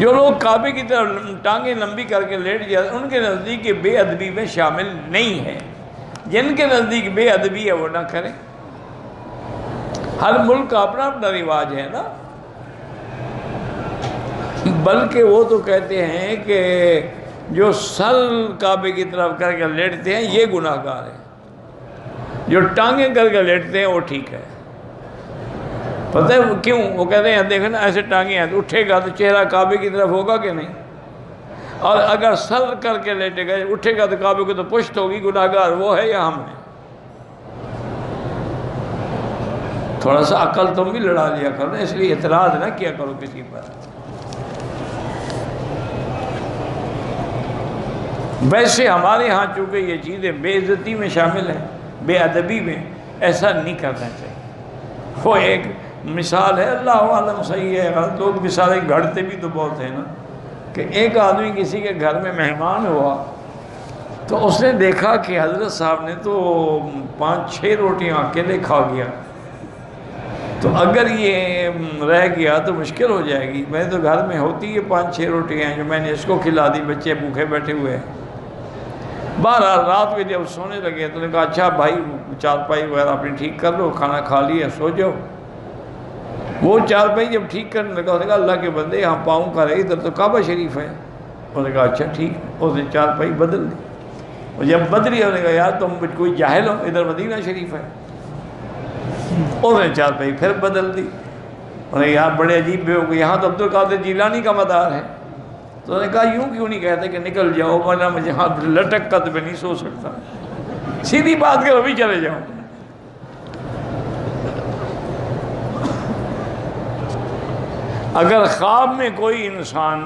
جو لوگ کعبے کی طرف ٹانگیں لمبی کر کے لیٹ جاتے ہیں ان کے نزدیک یہ بے ادبی میں شامل نہیں ہے. جن کے نزدیک بے ادبی ہے وہ نہ کریں. ہر ملک کا اپنا اپنا رواج ہے نا. بلکہ وہ تو کہتے ہیں کہ جو سر کعبے کی طرف کر کے لیٹتے ہیں یہ گناہ گار ہے، جو ٹانگیں کر کے لیٹتے ہیں وہ ٹھیک ہے. پتہ ہے کیوں؟ وہ کہتے ہیں دیکھیں نا ایسے ٹانگیں ہیں تو اٹھے گا تو چہرہ کعبے کی طرف ہوگا کہ نہیں، اور اگر سر کر کے لیٹے گا اٹھے گا تو کعبے کو تو پشت ہوگی. گناہ گار وہ ہے یا ہم ہیں؟ تھوڑا سا عقل تم بھی لڑا لیا کرو، اس لیے اعتراض نہ کیا کرو کسی پر. ویسے ہمارے ہاں چونکہ یہ چیزیں بے عزتی میں شامل ہیں، بے ادبی میں، ایسا نہیں کرنا چاہیے. وہ ایک مثال ہے، اللہ عالم صحیح ہے غلط، لوگ مثالیں گھڑتے بھی تو بہت ہیں نا، کہ ایک آدمی کسی کے گھر میں مہمان ہوا تو اس نے دیکھا کہ حضرت صاحب نے تو 5-6 روٹیاں اکیلے کھا گیا، تو اگر یہ رہ گیا تو مشکل ہو جائے گی. میں تو گھر میں ہوتی ہے 5-6 روٹیاں ہیں جو میں نے اس کو کھلا دی، بچے بھوکے بیٹھے ہوئے ہیں. بہرحال رات میں جب سونے لگے تو نے کہا اچھا بھائی چارپائی وغیرہ اپنی ٹھیک کر لو، کھانا کھا لیا سو جاؤ. وہ چارپائی جب ٹھیک کرنے لگا اس نے کہا اللہ کے بندے یہاں پاؤں کا رہے ادھر تو کعبہ شریف ہے. انہوں نے کہا اچھا ٹھیک. اس نے چارپائی بدل دی، اور جب بدلی انہوں نے کہا یار تم کوئی جاہل ہو، ادھر مدینہ شریف ہے. اس نے چارپائی پھر بدل دی. انہوں نے یار بڑے عجیب بے ہو گئے، یہاں تو عبد القادر جیلانی کا مدار ہے. تو انہوں نے کہا یوں کیوں نہیں کہتے کہ نکل جاؤ ورنہ میں جہاں لٹک کر میں نہیں سو سکتا، سیدھی بات کرو بھی چلے جاؤ. اگر خواب میں کوئی انسان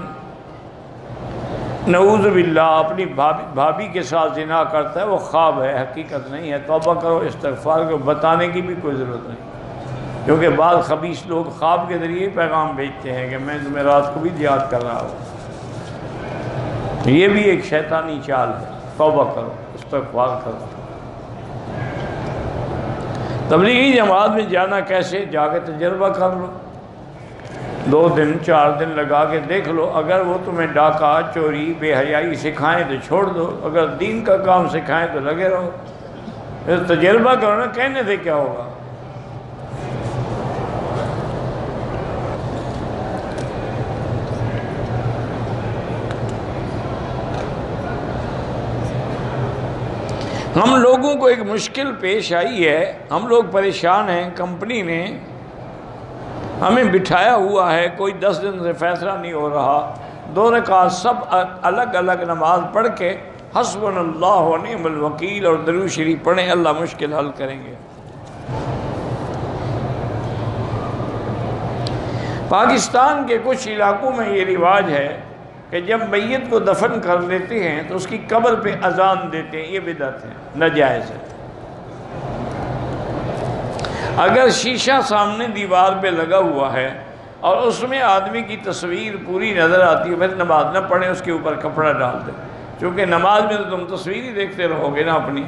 نعوذ باللہ اپنی بھابھی کے ساتھ زنا کرتا ہے وہ خواب ہے، حقیقت نہیں ہے. توبہ کرو، استغفار کرو، بتانے کی بھی کوئی ضرورت نہیں، کیونکہ بعض خبیث لوگ خواب کے ذریعے پیغام بھیجتے ہیں کہ میں تمہیں رات کو بھی یاد کر رہا ہوں. یہ بھی ایک شیطانی چال ہے. توبہ کرو، استغفار کرو. تبلیغی جماعت میں جانا کیسے؟ جا کے تجربہ کر لو، 2 دن 4 دن لگا کے دیکھ لو. اگر وہ تمہیں ڈاکہ چوری بے حیائی سکھائیں تو چھوڑ دو، اگر دین کا کام سکھائیں تو لگے رہو. پھر تجربہ کرو نا، کہنے سے کیا ہوگا. ہم لوگوں کو ایک مشکل پیش آئی ہے، ہم لوگ پریشان ہیں. کمپنی نے ہمیں بٹھایا ہوا ہے، کوئی 10 دن سے فیصلہ نہیں ہو رہا. 2 رکعت سب الگ الگ نماز پڑھ کے حسبنا اللہ و نعم الوکیل اور درود شریف پڑھیں، اللہ مشکل حل کریں گے. پاکستان کے کچھ علاقوں میں یہ رواج ہے کہ جب میت کو دفن کر لیتے ہیں تو اس کی قبر پہ اذان دیتے ہیں. یہ بدعت ہے، ناجائز ہے. اگر شیشہ سامنے دیوار پہ لگا ہوا ہے اور اس میں آدمی کی تصویر پوری نظر آتی ہے پھر نماز نہ پڑھیں، اس کے اوپر کپڑا ڈال دیں، چونکہ نماز میں تو تم تصویر ہی دیکھتے رہو گے نا اپنی.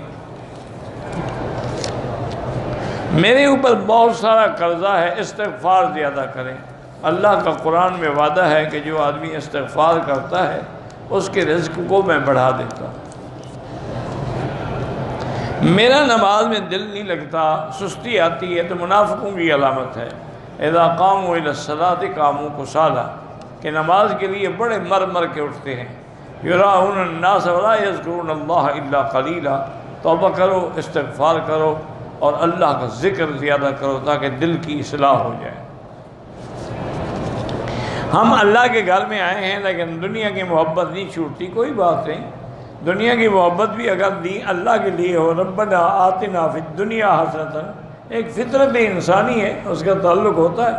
میرے اوپر بہت سارا قرضہ ہے، استغفار زیادہ کریں. اللہ کا قرآن میں وعدہ ہے کہ جو آدمی استغفار کرتا ہے اس کے رزق کو میں بڑھا دیتا. میرا نماز میں دل نہیں لگتا، سستی آتی ہے تو منافقوں کی علامت ہے. اذا قاموا الى الصلاة قاموا کسالی، کہ نماز کے لیے بڑے مر کے اٹھتے ہیں. یراؤون الناس ولا یذکرون اللہ الا قلیلا. توبہ کرو، استغفار کرو اور اللہ کا ذکر زیادہ کرو تاکہ دل کی اصلاح ہو جائے. ہم اللہ کے گھر میں آئے ہیں لیکن دنیا کی محبت نہیں چھوٹتی. کوئی بات نہیں، دنیا کی محبت بھی اگر دی اللہ کے لیے ہو، ربنا آتنا فی الدنیا حسنۃ، ایک فطرت انسانی ہے، اس کا تعلق ہوتا ہے.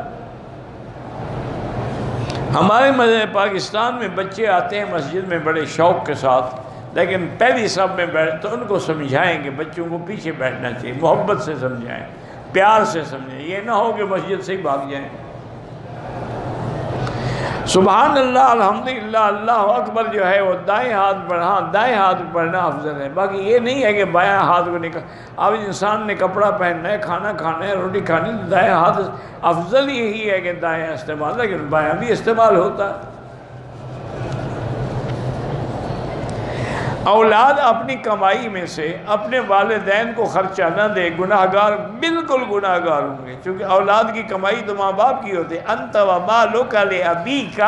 ہمارے پاکستان میں بچے آتے ہیں مسجد میں بڑے شوق کے ساتھ، لیکن پہلی صف میں بیٹھ تو ان کو سمجھائیں کہ بچوں کو پیچھے بیٹھنا چاہیے، محبت سے سمجھائیں، پیار سے سمجھائیں. یہ نہ ہو کہ مسجد سے ہی بھاگ جائیں. سبحان اللہ، الحمدللہ، اللہ اکبر جو ہے وہ دائیں ہاتھ پڑھنا، دائیں ہاتھ پڑھنا افضل ہے. باقی یہ نہیں ہے کہ بایاں ہاتھ کو نکل. اب انسان نے کپڑا پہننا ہے، کھانا کھانا ہے، روٹی کھانی، دائیں ہاتھ افضل یہی ہے کہ دائیں استعمال، لیکن بایاں بھی استعمال ہوتا ہے. اولاد اپنی کمائی میں سے اپنے والدین کو خرچہ نہ دے، گناہ گار بالکل گناہ گار ہوں گے، چونکہ اولاد کی کمائی تو ماں باپ کی ہوتی ہے۔ انت و مالک لابیک،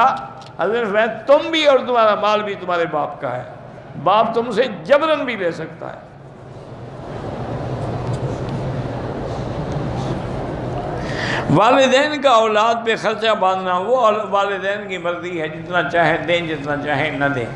حضرت فرمایا تم بھی اور تمہارا مال بھی تمہارے باپ کا ہے، باپ تم سے جبراً بھی لے سکتا ہے۔ والدین کا اولاد پہ خرچہ باندھنا وہ والدین کی مرضی ہے، جتنا چاہے دیں جتنا چاہے نہ دیں۔